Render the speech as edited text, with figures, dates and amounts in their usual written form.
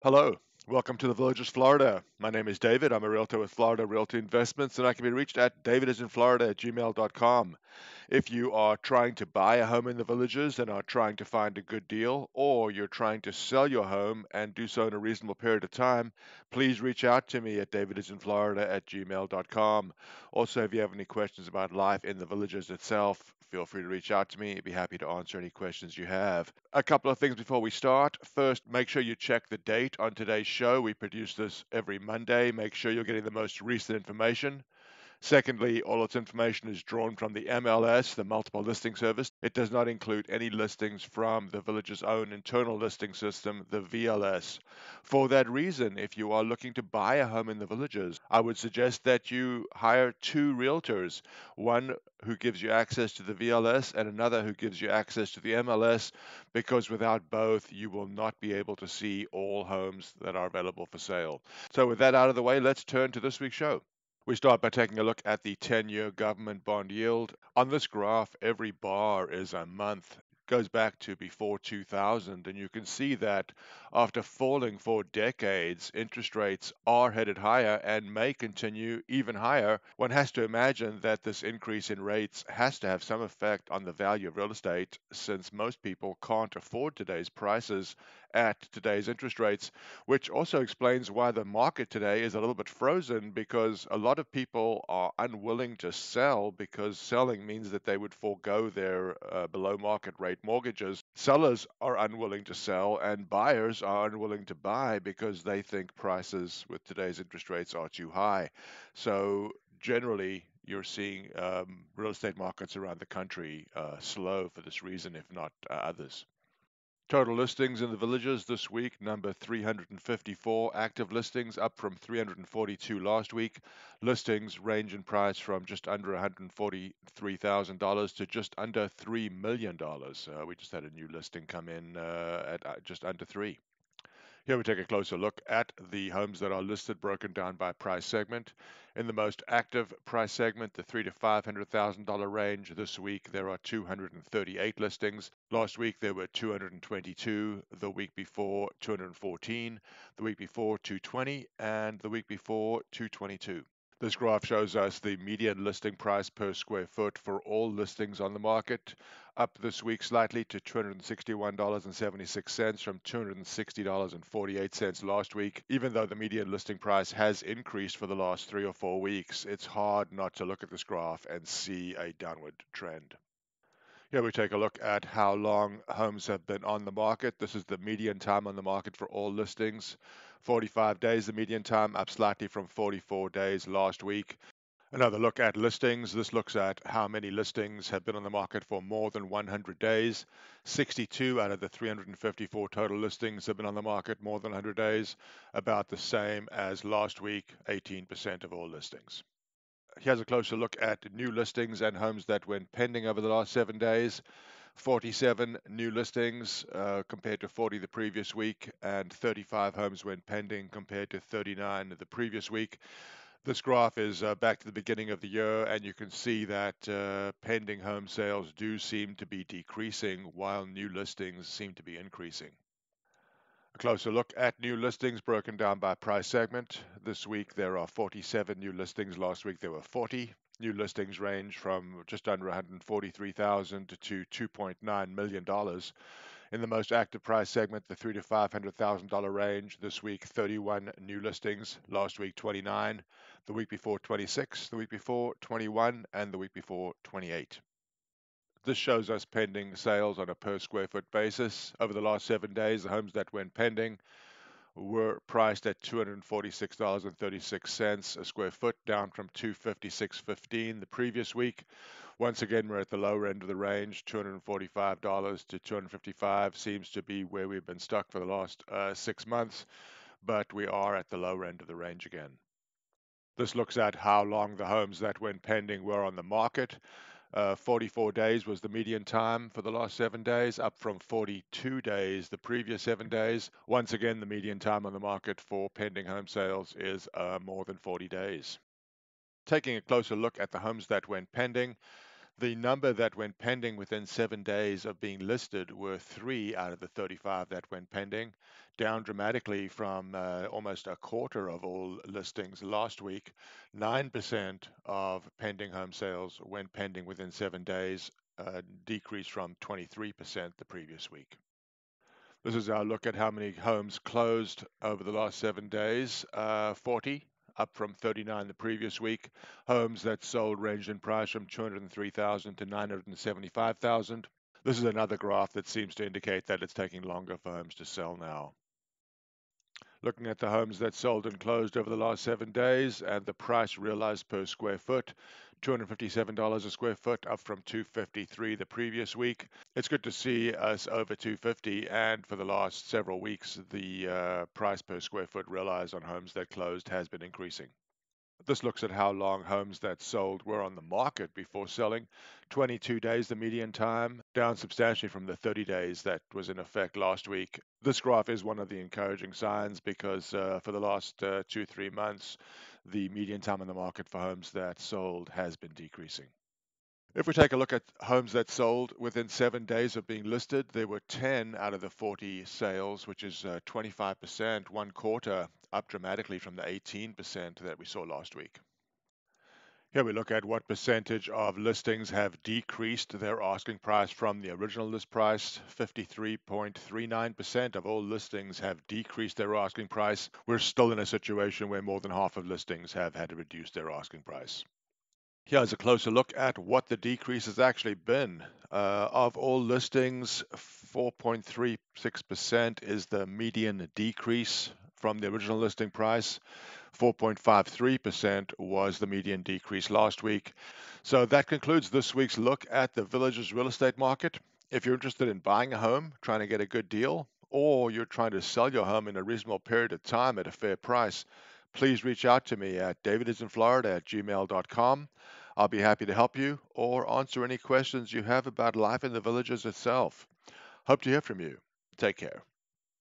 Hello, welcome to the Villages, Florida. My name is David. I'm a realtor with Florida Realty Investments, and I can be reached at davidisinFlorida@gmail.com. If you are trying to buy a home in the Villages and are trying to find a good deal, or you're trying to sell your home and do so in a reasonable period of time, please reach out to me at davidisinFlorida@gmail.com. Also, if you have any questions about life in the Villages itself, feel free to reach out to me. I'd be happy to answer any questions you have. A couple of things before we start. First, make sure you check the date on today's show. We produce this every Monday. Make sure you're getting the most recent information. Secondly, all its information is drawn from the MLS, the Multiple Listing Service. It does not include any listings from the village's own internal listing system, the VLS. For that reason, if you are looking to buy a home in the villages, I would suggest that you hire two realtors, one who gives you access to the VLS and another who gives you access to the MLS, because without both, you will not be able to see all homes that are available for sale. So with that out of the way, let's turn to this week's show. We start by taking a look at the 10-year government bond yield. On this graph, every bar is a month. It goes back to before 2000, and you can see that after falling for decades, interest rates are headed higher and may continue even higher. One has to imagine that this increase in rates has to have some effect on the value of real estate, since most people can't afford today's prices at today's interest rates, which also explains why the market today is a little bit frozen, because a lot of people are unwilling to sell because selling means that they would forego their below market rate mortgages. Sellers are unwilling to sell and buyers are unwilling to buy because they think prices with today's interest rates are too high. So generally, you're seeing real estate markets around the country slow for this reason, if not others. Total listings in the villages this week, number 354 active listings, up from 342 last week. Listings range in price from just under $143,000 to just under $3 million. We just had a new listing come in at just under three. Here we take a closer look at the homes that are listed, broken down by price segment. In the most active price segment, the $300,000 to $500,000 range, this week there are 238 listings. Last week there were 222, the week before 214, the week before 220, and the week before 222. This graph shows us the median listing price per square foot for all listings on the market, up this week slightly to $261.76 from $260.48 last week. Even though the median listing price has increased for the last 3 or 4 weeks, it's hard not to look at this graph and see a downward trend. Here we take a look at how long homes have been on the market. This is the median time on the market for all listings. 45 days, the median time, up slightly from 44 days last week. Another look at listings. This looks at how many listings have been on the market for more than 100 days. 62 out of the 354 total listings have been on the market more than 100 days, about the same as last week, 18% of all listings. Here's a closer look at new listings and homes that went pending over the last 7 days. 47 new listings compared to 40 the previous week, and 35 homes went pending compared to 39 the previous week. This graph is back to the beginning of the year, and you can see that pending home sales do seem to be decreasing while new listings seem to be increasing. A closer look at new listings broken down by price segment. This week there are 47 new listings. Last week there were 40. New listings range from just under 143,000 to $2.9 million. In the most active price segment, the $300,000 to $500,000 range, this week 31 new listings. Last week 29. The week before 26. The week before 21, and the week before 28. This shows us pending sales on a per square foot basis. Over the last 7 days, the homes that went pending were priced at $246.36 a square foot, down from $256.15 the previous week. Once again, we're at the lower end of the range. $245 to $255 seems to be where we've been stuck for the last 6 months, but we are at the lower end of the range again. This looks at how long the homes that went pending were on the market. 44 days was the median time for the last 7 days, up from 42 days the previous 7 days. Once again, the median time on the market for pending home sales is more than 40 days. Taking a closer look at the homes that went pending, the number that went pending within 7 days of being listed were 3 out of the 35 that went pending. down dramatically from almost a quarter of all listings last week. 9% of pending home sales when pending within 7 days, decreased from 23% the previous week. This is our look at how many homes closed over the last 7 days. 40, up from 39 the previous week. Homes that sold ranged in price from 203,000 to 975,000. This is another graph that seems to indicate that it's taking longer for homes to sell now. Looking at the homes that sold and closed over the last 7 days and the price realized per square foot, $257 a square foot, up from $253 the previous week. It's good to see us over $250, and for the last several weeks, the price per square foot realized on homes that closed has been increasing. This looks at how long homes that sold were on the market before selling. 22 days, the median time, down substantially from the 30 days that was in effect last week. This graph is one of the encouraging signs because for the last 2-3 months, the median time on the market for homes that sold has been decreasing. If we take a look at homes that sold within 7 days of being listed, there were 10 out of the 40 sales, which is 25%, one quarter, up dramatically from the 18% that we saw last week. Here we look at what percentage of listings have decreased their asking price from the original list price. 53.39% of all listings have decreased their asking price. We're still in a situation where more than half of listings have had to reduce their asking price. Here's a closer look at what the decrease has actually been. Of all listings, 4.36% is the median decrease from the original listing price. 4.53% was the median decrease last week. So that concludes this week's look at the Villages real estate market. If you're interested in buying a home, trying to get a good deal, or you're trying to sell your home in a reasonable period of time at a fair price, please reach out to me at DavidisinFlorida@gmail.com. I'll be happy to help you or answer any questions you have about life in the Villages itself. Hope to hear from you. Take care.